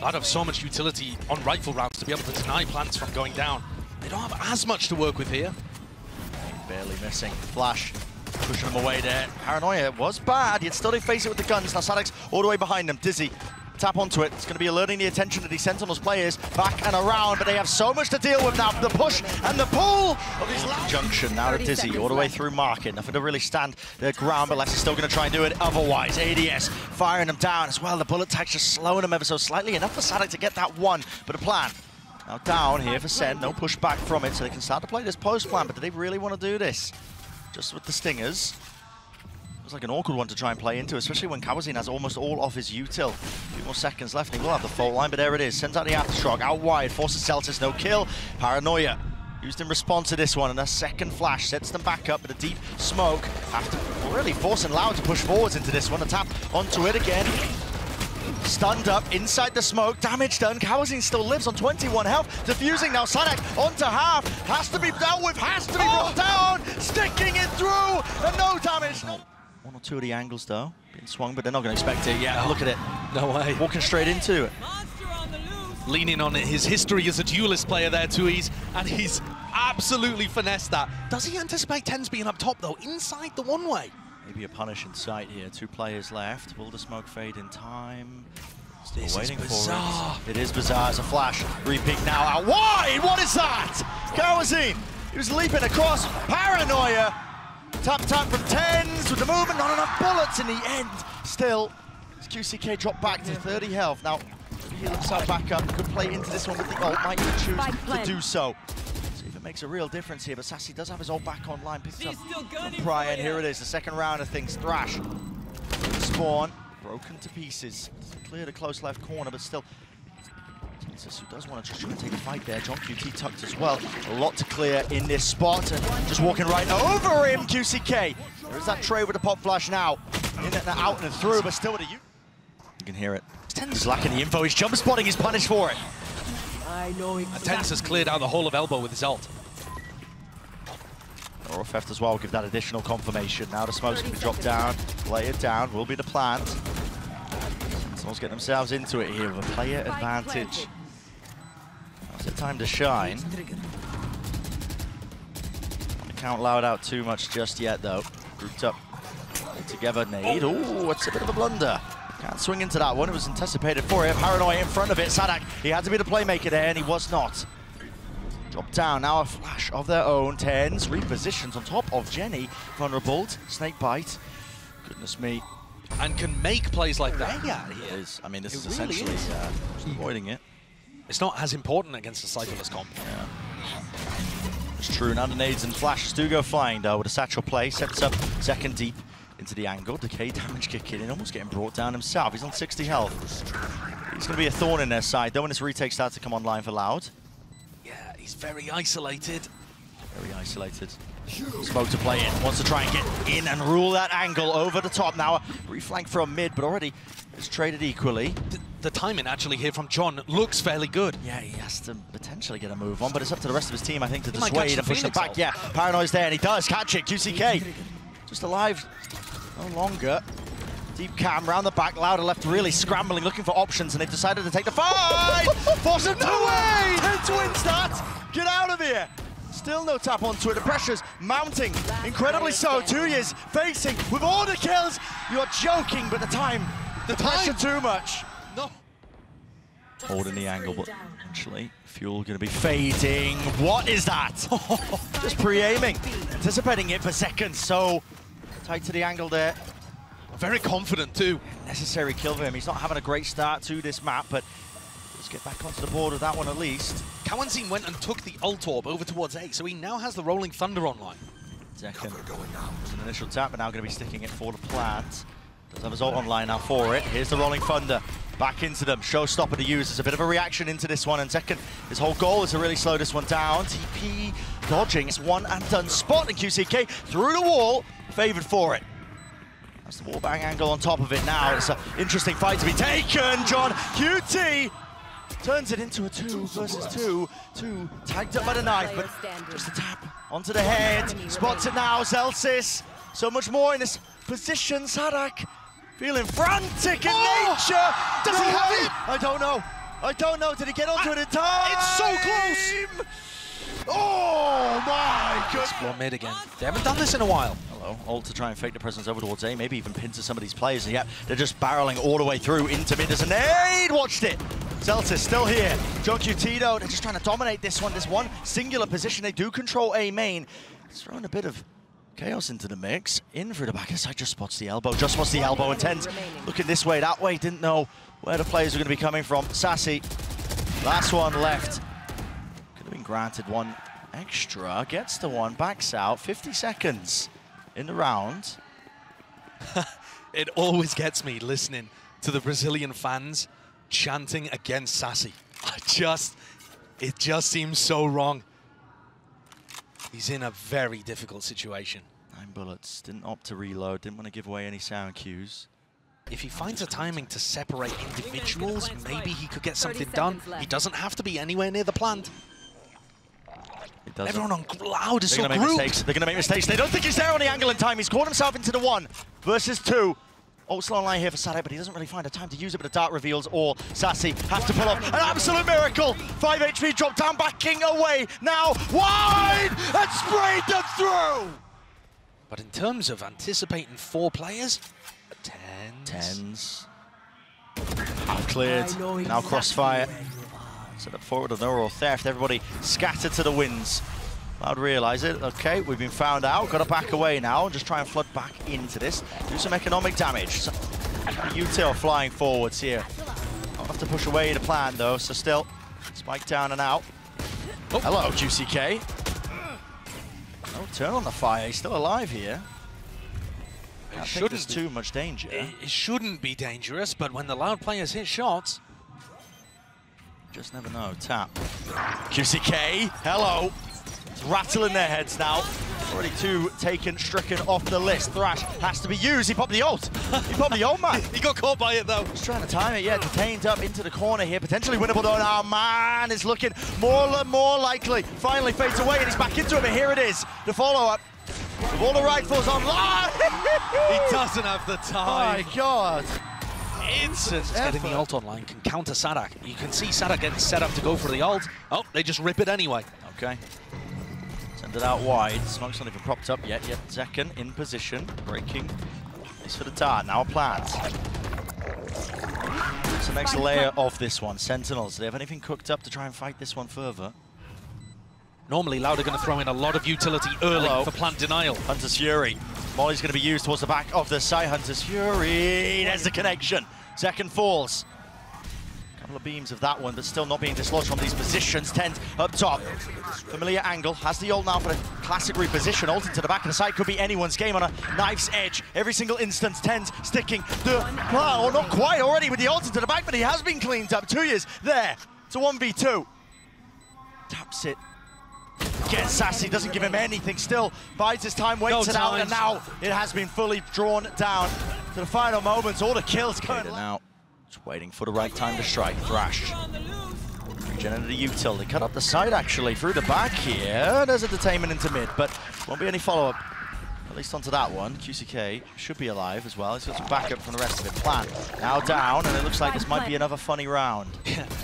I'd have so much utility on rifle rounds to be able to deny plants from going down. They don't have as much to work with here. Barely missing. Flash pushing him away there. Paranoia was bad, yet still they face it with the guns. Now Sadak's all the way behind them. Dizzy, tap onto it. It's going to be alerting the attention of these Sentinels players back and around, but they have so much to deal with now. The push and the pull of these junction now to 30 Dizzy, seconds all the way left. through market. Nothing to really stand their ground, but Leicester still going to try and do it otherwise. ADS firing them down as well. The bullet tag's just slowing them ever so slightly. Enough for Sadak to get that one, but a plan. Now down here for Sen, no pushback from it, so they can start to play this post plan, but do they really want to do this? Just with the Stingers. It's like an awkward one to try and play into, especially when Kawazin has almost all of his util. A few more seconds left, and he will have the fault line, but there it is. Sends out the Aftershock, out wide, forces Celtics, no kill. Paranoia used in response to this one, and a second flash sets them back up with a deep smoke after really forcing Loud to push forwards into this one. A tap onto it again. Stunned up inside the smoke, damage done. Kawazin still lives on 21 health. Defusing now, Sadak onto half. Has to be dealt with, has to be brought down. Sticking it through, and no damage. One or two of the angles though, being swung, but they're not going to expect it. Yeah, look at it. No way. Walking straight into it. Leaning on his history as a duelist player there, Tuiz, and he's absolutely finessed that. Does he anticipate Tens being up top, though, inside the one-way? Maybe a punish in sight here. 2 players left. Will the smoke fade in time? Still This is waiting bizarre. for it. It is bizarre as a flash. Repeat now out wide. What is that? Kawazin. He was leaping across. Paranoia. Tap from Tens with the movement. Not enough bullets in the end. Still, QCK dropped back to 30 health. Now, heal himself back up. Could play into this one with the ult. Might even choose to do so. See if it makes a real difference here. But Sassy does have his ult back online. Picks up from Pryor, and here it is. The second round of things. Thrash. Spawn. Broken to pieces. Clear the close left corner, but still. Texas, who does want to just try and take a fight there. John QT tucked as well. A lot to clear in this spot, and just walking right over him, QCK. There is that trade with the pop flash now. In and out and through, but still with a you can hear it. He's lacking the info. He's jump spotting. He's punished for it. I know And Tens has cleared out the whole of Elbow with his ult. Orofeft as well will give that additional confirmation. Now the smoke's going to drop down. Lay it down. Will be the plant. Someone's getting themselves into it here with a player advantage. Now's the time to shine. Don't count Loud out too much just yet, though. Grouped up together. Nade. Ooh, it's a bit of a blunder. Can't swing into that one. It was anticipated for him. Paranoia in front of it. Sadak, he had to be the playmaker there, and he was not. Drop down. Now a flash of their own. Tens repositions on top of Jenny. Vulnerable. Snake bite. Goodness me. And can make plays like that. Yeah, It is. I mean, this It is really essentially is. just avoiding it. It's not as important against a Cypherless comp. Yeah. It's true. Now the nades and flashes do go flying, though, with a satchel play. Sets up second deep into the angle. Decay damage kicking in, almost getting brought down himself. He's on 60 health. He's going to be a thorn in their side, though, when this retake starts to come online for Loud. Yeah, he's very isolated. Very isolated. Smoke to play in. Wants to try and get in and rule that angle over the top. Now a reflank from mid, but already it's traded equally. The timing actually here from John looks fairly good. Yeah, he has to potentially get a move on, but it's up to the rest of his team, I think, to He might catch dissuade the and push them Phoenix back. ult. Yeah, Paranoia's there, and he does catch it. QCK just alive no longer. Deep cam round the back. Louder left really scrambling, looking for options, and they've decided to take the fight. Force him to win. 10 to win start. Get out of here. Still no tap onto it. The pressure's mounting. Incredibly so. 2 years facing with all the kills. You're joking, but the pressure too much. No. Holding the angle, but actually, fuel going to be fading. What is that? Just pre-aiming. Anticipating it for seconds. So tight to the angle there. Very confident too. Necessary kill for him. He's not having a great start to this map, but let's get back onto the board with that one at least. Kawazin went and took the ult orb over towards A, so he now has the Rolling Thunder online. Zekken, an initial tap, but now going to be sticking it for the plant. Does have his ult online now for it. Here's the Rolling Thunder. Back into them. Showstopper to use. There's a bit of a reaction into this one. And second, his whole goal is to really slow this one down. TP dodging. It's one and done spot. And QCK through the wall, favored for it. That's the wallbang angle on top of it now. It's an interesting fight to be taken. John QT turns it into a 2 versus 2. 2 tagged up by the knife, but just a tap onto the head. Spots it now. Zelsis. So much more in this position. Sadak feeling frantic in nature. Does he have it? I don't know. I don't know. Did he get onto it in time? It's so close. Oh my goodness. Explore mid again. They haven't done this in a while. Hello. Ult to try and fake the presence over towards A. Maybe even pin to some of these players. And yep, they're just barreling all the way through into mid. There's a nade. Watched it. Zelsis still here. John QT though, they're just trying to dominate this one. This one singular position. They do control A main. It's throwing a bit of chaos into the mix. In through the back of the side, just spots the elbow. Just spots the elbow and TenZ looking this way, that way. Didn't know where the players were going to be coming from. Sassy, last one left. Could have been granted one extra. Gets the one, backs out. 50 seconds in the round. It always gets me listening to the Brazilian fans chanting against Sassy. It just seems so wrong. He's in a very difficult situation. 9 bullets, didn't opt to reload, didn't want to give away any sound cues. If he finds a timing to separate individuals, maybe he could get something done. He doesn't have to be anywhere near the plant. Everyone on Loud is so grouped. They're going to make mistakes. They don't think he's there on the angle in time. He's caught himself into the 1 versus 2. Ult slow online here for Sadak, but he doesn't really find a time to use it, but the dart reveals all. Sassy has to pull off an absolute miracle. 5 HP drop down, backing away. Now wide and sprayed them through. But in terms of anticipating 4 players, TenZ. Half cleared, now crossfire. Set up forward of no theft. Everybody scattered to the winds. Loud realise it. Okay, we've been found out. Got to back away now and just try and flood back into this. Do some economic damage. So, util flying forwards here. Don't have to push away the plan though, so still. Spike down and out. Oh. Hello, QCK. No turn on the fire. He's still alive here. I don't think there's too much danger. It shouldn't be dangerous, but when the Loud players hit shots, just never know. Tap. QCK. Hello. It's rattling their heads now. Already 2 taken, stricken off the list. Thrash has to be used. He popped the ult. He popped the ult, man. He got caught by it, though. Just trying to time it, yeah. Detained up into the corner here. Potentially winnable, though. Now, man, it's looking more and more likely. Finally fades away, and he's back into it, but here it is. The follow-up. With all the rifles online. He doesn't have the time. My God. Instant getting the ult online can counter Sadak. You can see Sadak getting set up to go for the ult. Oh, they just rip it anyway. Okay. Send it out wide. Smoke's not even propped up yet. Zekken in position. Breaking. Is for the dart. Now a plant. It's the next layer of this one. Sentinels. Do they have anything cooked up to try and fight this one further? Normally, Loud are going to throw in a lot of utility early for plant denial. Hunter's Fury. Molly's going to be used towards the back of the side. Hunter's Fury. There's the connection. Zekken falls. Couple of beams of that one, but still not being dislodged from these positions. TenZ up top. Familiar angle. Has the ult now for the classic reposition. Ult into the back of the side. Could be anyone's game on a knife's edge. Every single instance, TenZ sticking the plan. Or not quite already with the ult into the back, but he has been cleaned up. 2 years there. It's a 1v2. Taps it. Gets Sassy, doesn't give him anything. Still bides his time, waits it out, and now it has been fully drawn down to the final moments. All the kills coming now. Just waiting for the right time to strike. Thrash. Regenerated the util. They cut up the side actually through the back here. There's a detainment into mid, but won't be any follow-up. At least onto that one. QCK should be alive as well. He's got some backup from the rest of it. Plan now down, and it looks like this might be another funny round.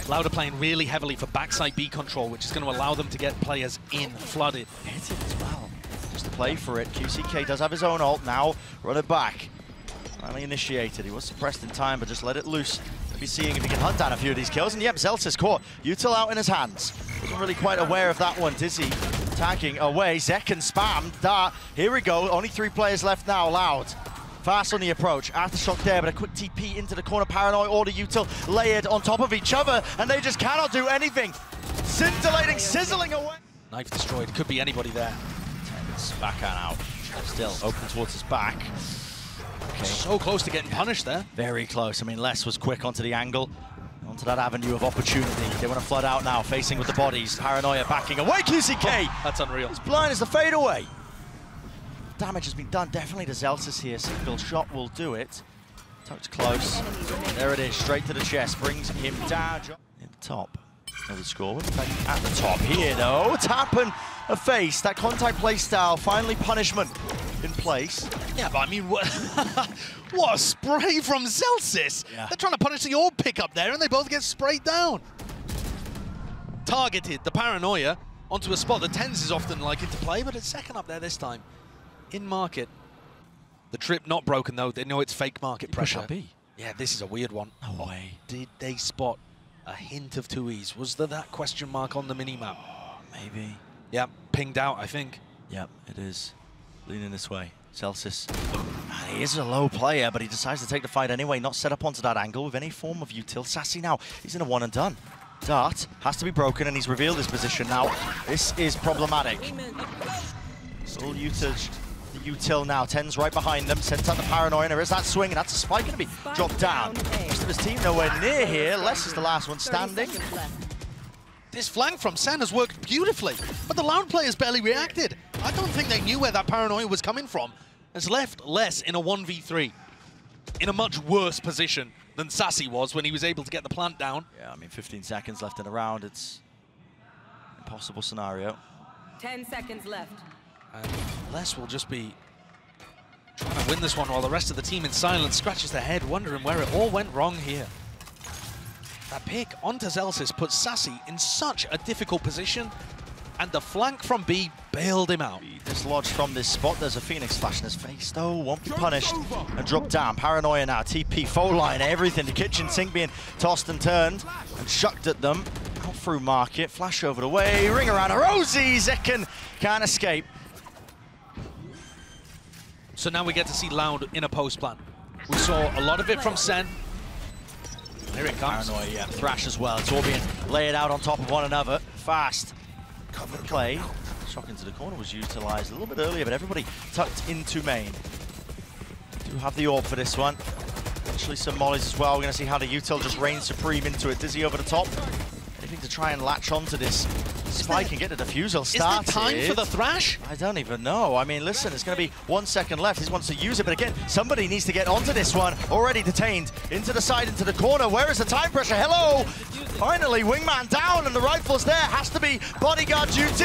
Loud are playing really heavily for backside B control, which is going to allow them to get players in, flooded. Hit it as well. Just to play for it. QCK does have his own ult now. Run it back. Finally initiated. He was suppressed in time, but just let it loose. Maybe seeing if he can hunt down a few of these kills. And yep, Zelsis caught. Util out in his hands. Wasn't really quite aware of that one, is he? Tagging away. Zekken spammed. Dart. Here we go. Only 3 players left now. Loud. Fast on the approach. Aftershock there, but a quick TP into the corner. Paranoid order util layered on top of each other, and they just cannot do anything. Scintillating, sizzling away. Knife destroyed. Could be anybody there. TenZ back and out. Still open towards his back. So close to getting punished there. Very close. I mean, Les was quick onto the angle, onto that avenue of opportunity. They want to flood out now, facing with the bodies. Paranoia backing away. QCK! That's unreal. He's blind as the fadeaway. Damage has been done definitely to Zelsis here. Single shot will do it. Tucked close. There it is, straight to the chest. Brings him down. In the top. Another score. At the top here, though. Tap and a face. That contact play style. Finally, punishment in place. Yeah, but I mean, what a spray from Zelsis. Yeah. They're trying to punish the orb pick up there, and they both get sprayed down. Targeted the Paranoia onto a spot that TenZ is often liking to play, but it's second up there this time. In market. The trip not broken, though. They know it's fake market pressure. Yeah, this is a weird one. No way. Did they spot a hint of 2Es? Was there that question mark on the minimap? Maybe. Yeah, pinged out, I think. Yep, it is. Leaning this way. Celsius. He is a low player, but he decides to take the fight anyway, not set up onto that angle with any form of util. Sassy now, he's in a one and done. Dart has to be broken, and he's revealed his position now. This is problematic. Little usage. The util now. TenZ right behind them. Sends out the Paranoia. There is that swing, and that's a spike going to be dropped down. Most of his team nowhere near here. Les is the last one standing. This flank from Sen has worked beautifully, but the Loud players barely reacted. I don't think they knew where that Paranoia was coming from. It's left Les in a 1v3, in a much worse position than Sassy was when he was able to get the plant down. Yeah, I mean, 15 seconds left in the round. It's an impossible scenario. 10 seconds left. And Les will just be trying to win this one while the rest of the team in silence scratches their head, wondering where it all went wrong here. That pick onto Zelsis puts Sassy in such a difficult position, and the flank from B bailed him out. Dislodged from this spot. There's a Phoenix flash in his face, though. Won't be punished and dropped down. Paranoia now. TP, phone line, everything. The kitchen sink being tossed and turned and shucked at them. Out through market. Flash over the way. Ring around a Rosie. Zekken can't escape. So now we get to see Loud in a post plan. We saw a lot of it from Sen. Here it comes. Paranoia, yeah. Thrash as well. It's all being laid out on top of one another. Fast. Cover play. Shock into the corner was utilised a little bit earlier, but everybody tucked into main. Do have the orb for this one. Actually some mollies as well. We're going to see how the util just reigns supreme into it. Dizzy over the top. Anything to try and latch onto this spike and get the defusal started. Is there time for the Thrash? I don't even know. I mean, listen, it's going to be 1 second left. He wants to use it, but again, somebody needs to get onto this one. Already detained. Into the side, into the corner. Where is the time pressure? Hello! Finally, Wingman down, and the rifle's there. Has to be bodyguard duty!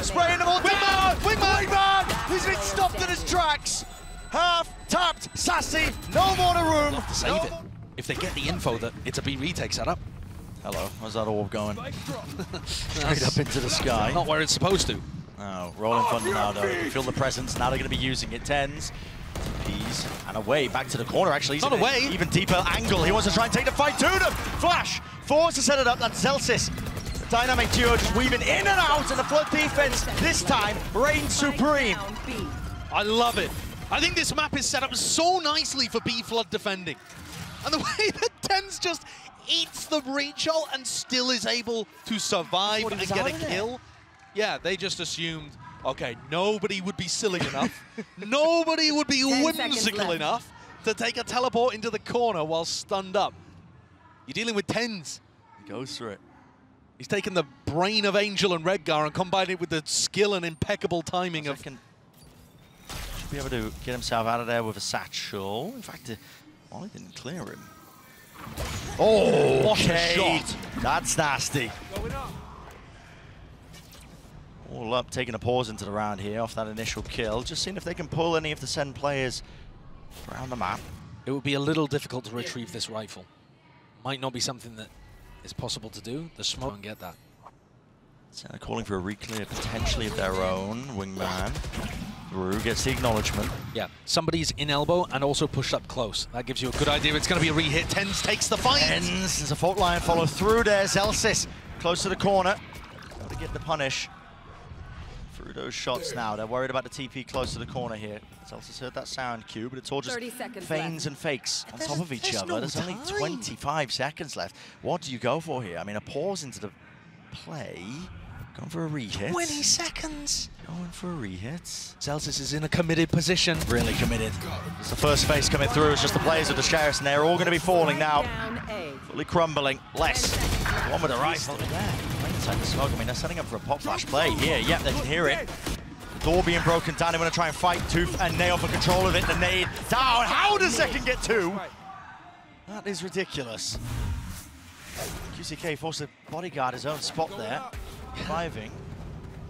Spraying them all down! Wingman! He's been stopped in his tracks! Half tapped, Sassy, no more to room. To save it. If they get the info that it's a B retake setup. Hello, where's that orb going? Straight up into the sky. Not where it's supposed to. Oh, rolling thunder now though. You can feel the presence. Now they're going to be using it. TenZ. Peas and away, back to the corner actually. He's not away. Even deeper angle. He wants to try and take the fight to them. Flash, forced to set it up. That's Zelsis. The dynamic duo just weaving in and out, and the flood defense this time reigns supreme. I love it. I think this map is set up so nicely for B flood defending. And the way that TenZ just eats the breach ult and still is able to survive and get a kill. Yeah, they just assumed, okay, nobody would be silly enough, nobody would be whimsical enough to take a teleport into the corner while stunned up. You're dealing with TenZ. He goes for it. He's taken the brain of Angel and Redgar and combined it with the skill and impeccable timing of... Should be able to get himself out of there with a satchel. In fact, Molly didn't clear him. Oh, what a shot. That's nasty. All up, taking a pause into the round here off that initial kill. Just seeing if they can pull any of the Sen players around the map. It would be a little difficult to retrieve this rifle. Might not be something that is possible to do. The smoke and get that. So they're calling for a reclear potentially of their own. Wingman. Rue gets the acknowledgement. Yeah, somebody's in elbow and also pushed up close. That gives you a good idea. It's going to be a re-hit. TenZ takes the fight. TenZ, there's a fault line follow through there. Zelsis close to the corner. Got to get the punish. Through those shots now. They're worried about the TP close to the corner here. Zelsis heard that sound cue, but it's all just feigns and fakes on top of each other. There's only 25 seconds left. What do you go for here? I mean, a pause into the play. Going for a re-hit. 20 seconds. Going for a re-hit. Celsius is in a committed position. Really committed. It's the first phase coming through. It's just the players of the Sheriffs, and they're all going to be falling now. Fully crumbling. Less. One with a rifle. Right inside the smoke. I mean, they're setting up for a pop flash play here. Yep, they can hear it. The door being broken down. They want to try and fight Tooth and Nail for control of it. The nade down. How does Second get two? That is ridiculous. QCK forced to bodyguard his own spot there. Reviving.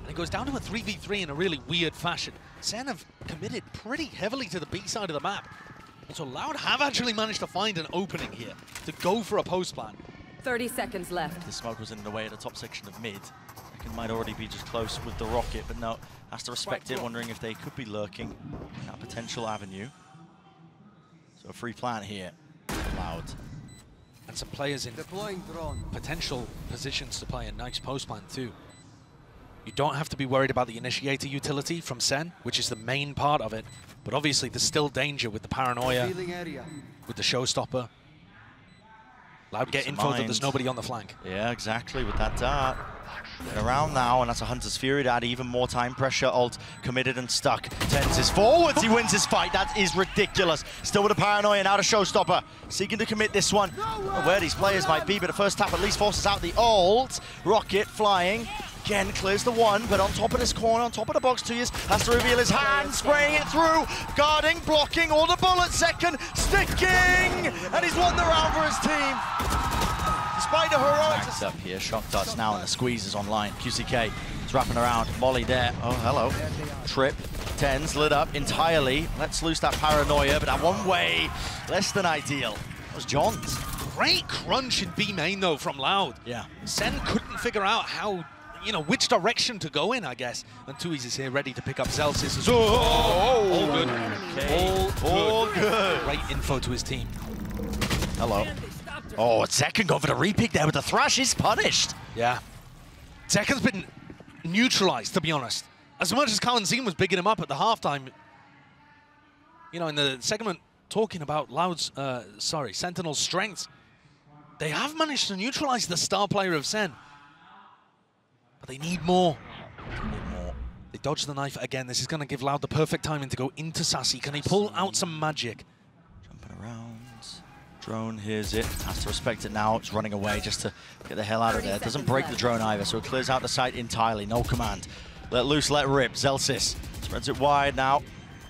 And it goes down to a 3v3 in a really weird fashion. Sen have committed pretty heavily to the B side of the map. And so Loud have actually managed to find an opening here to go for a post plan. 30 seconds left. The smoke was in the way at the top section of mid. Second might already be just close with the rocket, but no, has to respect it, wondering if they could be lurking in that potential avenue. So a free plant here. Loud. And some players in potential positions to play a nice post plan too. You don't have to be worried about the initiator utility from Sen, which is the main part of it. But obviously there's still danger with the paranoia, with the showstopper. Loud get info that there's nobody on the flank. Yeah, exactly, with that dart. Get around now, and that's a Hunter's Fury to add even more time pressure. Ult committed and stuck. Tens is forwards, he wins his fight. That is ridiculous. Still with a paranoia, now to showstopper. Seeking to commit this one. I don't know where these players might be, but the first tap at least forces out the ult. Rocket flying. Again, clears the one, but on top of this corner, on top of the box, Tuyas has to reveal his hand, spraying it through, guarding, blocking, all the bullets, Second, sticking, and he's won the round for his team. Despite the heroics. Up here, shock darts now, and the squeeze is online. QCK is wrapping around, Molly there. Oh, hello. Trip, Tens lit up entirely. Let's loose that paranoia, but that one way, less than ideal. That was John's. Great crunch in B main though from Loud. Yeah. Sen couldn't figure out how, you know, which direction to go in, I guess. And Tuiz is here ready to pick up Celsius. All good. Okay. All good. Great info to his team. Hello. Oh, Second go for the repick there with the thrash. He's punished. Yeah. Second's been neutralized, to be honest. As much as Kalanzin was bigging him up at the halftime, you know, in the segment talking about Loud's, Sentinel's strengths, they have managed to neutralize the star player of Sen. But they need more. They dodge the knife again. This is going to give Loud the perfect timing to go into Sassy. Can he pull out some magic? Jumping around. Drone hears it. Has to respect it now. It's running away just to get the hell out of there. Doesn't break the drone either, so it clears out the site entirely. No command. Let loose, let rip. Celsius spreads it wide now.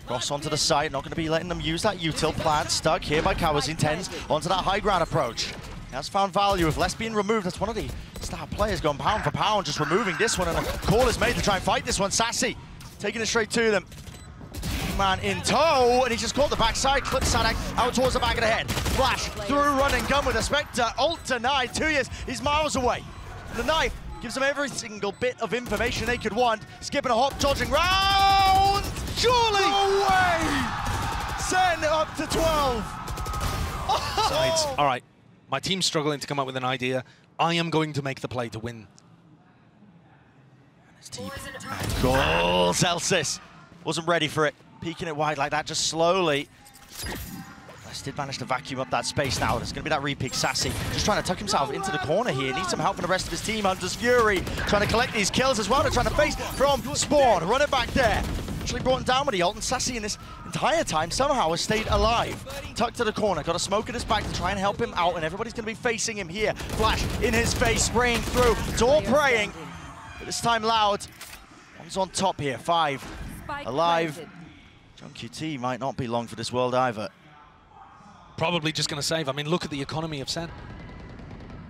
Cross onto the site. Not going to be letting them use that util plant. Stuck here by Kawazin. Tens onto that high ground approach. He has found value with less being removed. That's one of the star players going pound for pound, just removing this one, and a call is made to try and fight this one. Sassy taking it straight to them. Man in tow, and he just caught the backside. Clips Sadak out towards the back of the head. Flash through, running gun with a Spectre. Ult denied. Tuyas, he's miles away. The knife gives them every single bit of information they could want. Skipping a hop, dodging round. Surely! No way! Sen up to 12. Sides. All right. My team's struggling to come up with an idea. I am going to make the play to win. It's deep. Goal, Celsius. Wasn't ready for it. Peeking it wide like that, just slowly. Les did manage to vacuum up that space now. There's going to be that repick. Sassy just trying to tuck himself into the corner here. Needs some help from the rest of his team. Hunter's Fury trying to collect these kills as well. They're trying to face from Spawn. Run it back there. Actually brought him down with the ult, and Sassy in this entire time somehow has stayed alive. Tucked to the corner, got a smoke in his back to try and help him out, and everybody's going to be facing him here. Flash in his face, spraying through. It's all praying, but this time Loud. One's on top here, 5 alive. John QT might not be long for this world either. Probably just going to save. I mean, look at the economy of Sen.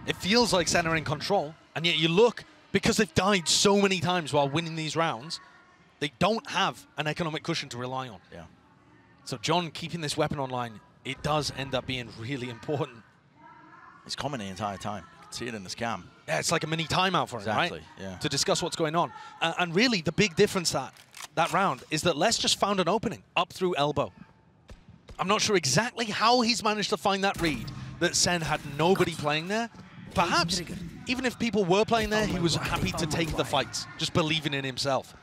It feels like Sen are in control, and yet you look, because they've died so many times while winning these rounds, they don't have an economic cushion to rely on. Yeah. So John keeping this weapon online, it does end up being really important. He's commenting the entire time. You can see it in the scam. Yeah, it's like a mini timeout for him, right? Yeah. To discuss what's going on. And really, the big difference that round is that Les just found an opening up through elbow. I'm not sure exactly how he's managed to find that read, that Sen had nobody playing there. Perhaps, even if people were playing there, he was happy to take the fights, just believing in himself.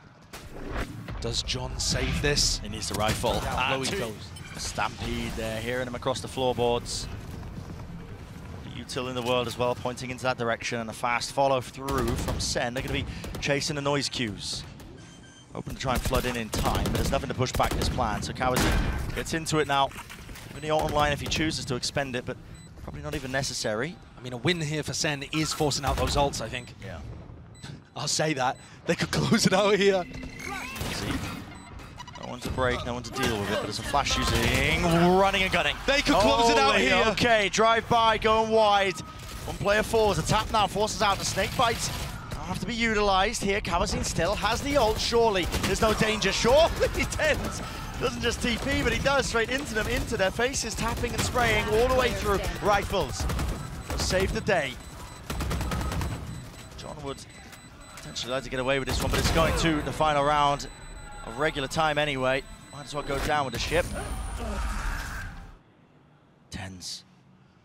Does John save this? He needs to rifle. Low he goes. Stampede there, hearing him across the floorboards. util in the world as well, pointing into that direction, and a fast follow through from Sen. They're going to be chasing the noise cues. Hoping to try and flood in time, but there's nothing to push back this plan. So kawazii gets into it now. With the ult online if he chooses to expend it, but probably not even necessary. I mean, a win here for Sen is forcing out those ults, I think. Yeah. I'll say that. They could close it out here. See? No one to break, no one to deal with it, but there's a flash using, running and gunning. They could close it out here. Okay, drive by, going wide. One player falls, a tap now forces out the snake bites. Have to be utilized here. kawazii still has the ult, surely. There's no danger, surely. TenZ doesn't just TP, but he does straight into them, into their faces, tapping and spraying all the way through. Rifles save the day. John would potentially like to get away with this one, but it's going to the final round of regular time anyway. Might as well go down with the ship. TenZ.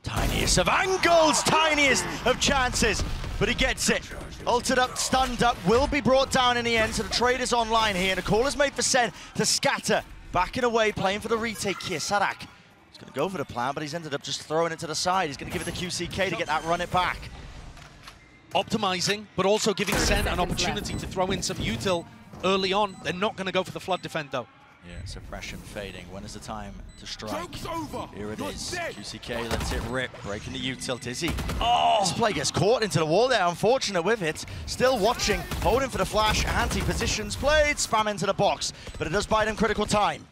Tiniest of angles, tiniest of chances, but he gets it. Ulted up, stunned up, will be brought down in the end, so the trade is online here, and a call is made for Sen to scatter. Backing away, playing for the retake here. Saadhak is going to go for the plan, but he's ended up just throwing it to the side. He's going to give it to QCK to get that run it back. Optimizing, but also giving Sen an opportunity to throw in some util early on. They're not going to go for the flood defend, though. Yeah, suppression fading. When is the time to strike? Here it is. QCK lets it rip, breaking the util. Dizzy. Oh! This play gets caught into the wall there. Unfortunate with it. Still watching, holding for the flash. Anti-positions played, spam into the box. But it does buy them critical time.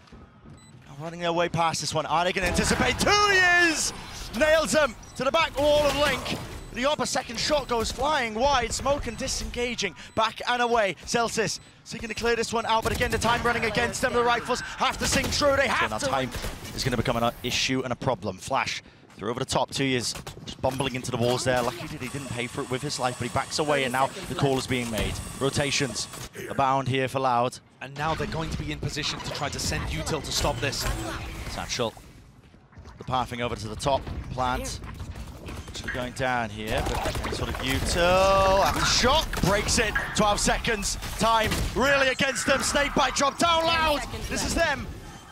Running their way past this one. Are they going to anticipate? 2 years! Nails them to the back wall of Link. The upper second shot goes flying wide, smoke and disengaging, back and away. Celsius seeking to clear this one out, but again the time running against them. The rifles have to sink through, they have to. Time is going to become an issue and a problem. Flash through over the top, 2 years just bumbling into the walls there. Lucky that he didn't pay for it with his life, but he backs away and now the call is being made. Rotations abound here for Loud. And now they're going to be in position to try to send util to stop this. Satchel, the pathing over to the top, plant. Actually going down here, but any sort of util after shock breaks it. 12 seconds. Time really against them. Snakebite drop down. Loud. This is them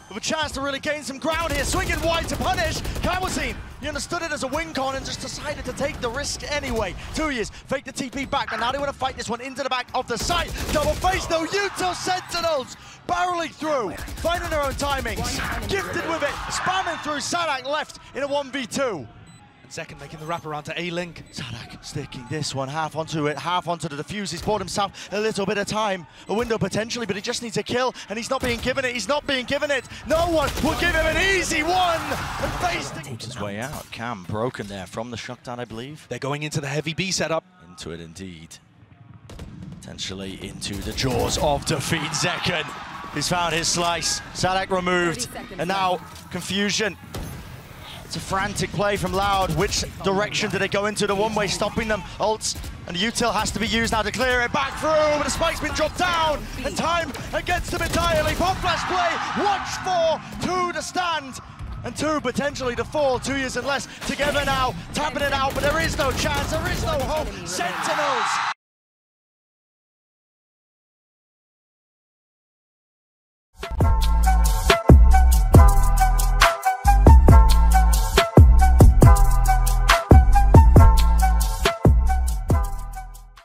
with a chance to really gain some ground here. Swinging wide to punish. kawazii, he understood it as a win con and just decided to take the risk anyway. 2 years, fake the TP back, and now they want to fight this one into the back of the site. Double face, no util. Sentinels barreling through, finding their own timings. Gifted with it, spamming through. Saadhak left in a 1v2. Second making the wraparound to A-Link. Saadhak sticking this one half onto it, half onto the defuse. He's bought himself a little bit of time, a window potentially, but he just needs a kill, and he's not being given it. He's not being given it. No one will give him an easy one. And faced his way out. Cam broken there from the shutdown, I believe. They're going into the heavy B setup. Into it indeed. Potentially into the jaws of defeat. Zekken. He's found his slice. Saadhak removed, and now confusion. It's a frantic play from Loud. Which direction did it go into? The one-way stopping them. Ults and the util has to be used now to clear it back through, but the spike's been dropped down and time against them entirely. Pop flash play, watch for 2 to stand and 2 potentially to fall. 2 years and less together now, tapping it out, but there is no chance, there is no hope. Sentinels